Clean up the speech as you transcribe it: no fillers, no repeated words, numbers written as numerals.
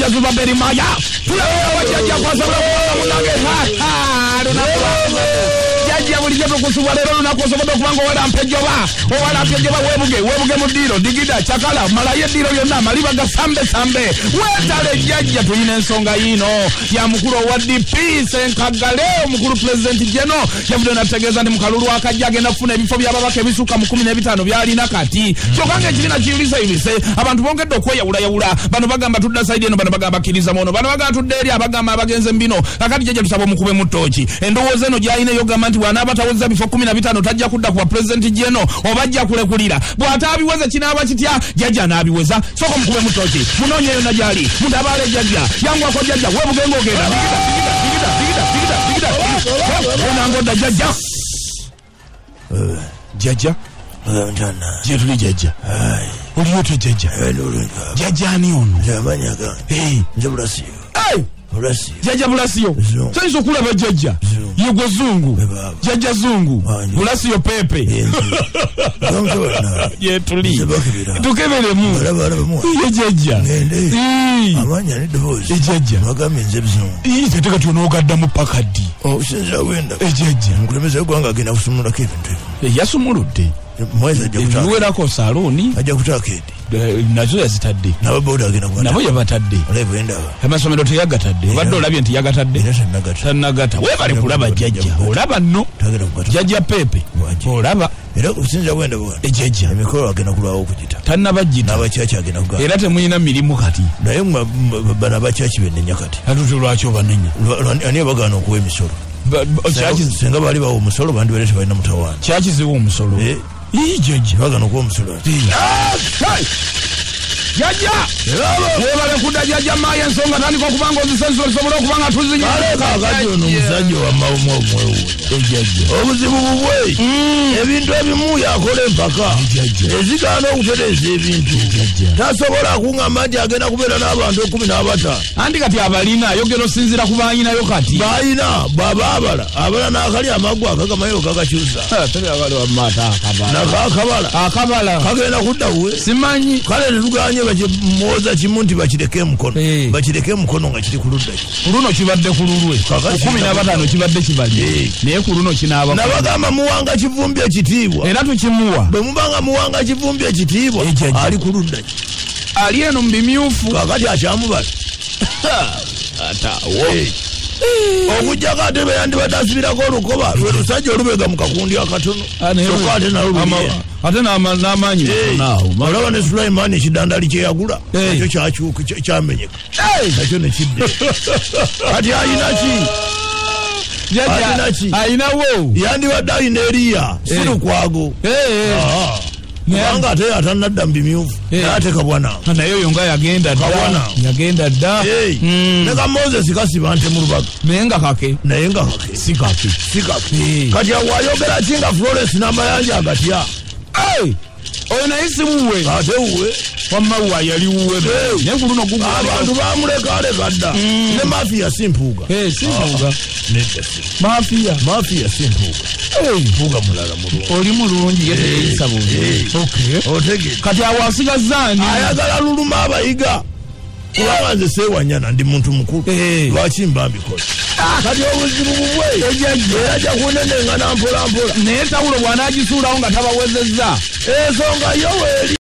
jajja zuba berimaya tulaba jajja kwasabula munange jajja buli japo kusuba lero lunakosobola okubanga owala mpejoba webuge mudiro digida chakala malaye diro yonna maliba gasambe wetale jajja tulina ensonga yino ya mukuru wa DP Senkagale omukuru president jeno yavude nategeza ndi mukalulu akajja agenda kufuna ebifo by'ababaka ebisuka mu 15 byalina kati kyokanga ekirina kiyulisa abantu bongedde okweyawula bano bagamba tudda side eno bano bagamba bakiriza mono bano bagamba tudda eri abagamba abagenze mbino kakati jajja tusaba omukube mu tochi endowooza eno gyalina yogamba nti bwana abataweza bifo 15 tajja kudda ku president jeno obajja kulekulira bw'ataabiweza kinaaba kitya jajja n'abiweza soko omukube mu tochi munonye yonna gyali mutabale jajja yangwa ko jajja webugengo ogenda digida onangoda jajja jajja jetuli jajja oliyote jajja jajja ani ono jajja Bulasio so kulaba jajja yego zungu jajja zungu Bulasio pepe yetuli tukeberemu ye jajja amanya ni dozi jajja magambe nze bizungu ize tekati onogadda mu pakadi osinza wenda jajja nkulemeza gwanga agenda kusumula kebintu yasumuludde mwezi ajja kutaka nuwerako saloni ajja kutaka edi nazo yazitadde n'ababoda agenda kwata nabo yabatadde amasomero teyagatadde obadde olabye nti yagatadde tannagata webale kulaba jajja olaba nno jajja pepe olaba era okusinza wenda bwana ejajja emikolo agenda kulwawo okugita tannabajjita n'abakyaki agenda kugamba era temuyina mirimu kati naye bano abakyaki bennenya kati atuti lwaki obanenya ani abagaana okuwa emisolo senga baali bawa omusolo bandibeere tebalina mutawaana kyakiziwa omusolo jajja bagana okuwa omusolo jajja webale kudda jajja maye ensonga tandika okubanga ozisenso osobola okubanga tuzinyakati ono omusajja wamawumu omwewu ejajja obuzibu bubwe ebintu ebimu yakola empaka ezigaana okutereeza ebintu tasobola akuŋŋamba nti agenda kubeera n'abantu 15 anti kati abalina yogera osinzira ku bayinayo kati bayina bw'aba abala n'akali amaggwa akagamayo gagakyusa akabala kagenda kuddawe simanyi kale tetuganye bakimwoza kimu nti bakireke emukono nga kiri ku ludda luno kibadde ku lulwe 15 kibadde kibali naye ku luno kinaaba nabagamba muwanga kivumbi ekitiibwa era tukimuwa bwe mubanga muwanga kivumbi ekitiibwa ali ku ludda ali eno mu bimyufu kakati akyamubala okujjako ate be yandibadde asibirako olukoba lwe lusajja olubega mu kakundi akatono kyokka ate nalwo ate n'amaanyi olaba ne Sulaiman ekidandali kyeyagula nakyo kyakyuka kyamenyeka nakyo nekidde kati ayinawo yandibadde ayina eriya si lukwago kubanga ate atanadda mu bimyufu ate kabwana naye oyo nga yagenda dda ne ka Moses kasiba nte mu lubaga naye nga kake si kake kati awayogera ki nga Florence n'amayanja agatya oyo naye si wuwe ate wuwe wamma yali wuwe naye ku luno abantu bamuleka dda ne mafiya simpuuga mafiya simpuuga mpuuga mulala oli mulungi yeteyeyisa bulungi kati awo asigazaani ayagala luluma abayiga kubanga nze seewanyana ndi muntu mukulu lwaki mbambikola kati obuzibu bubwe ejja kunenengana mpolampola naye tawulo bw'anaagisuulawo nga tabawezezza ensonga yo weeri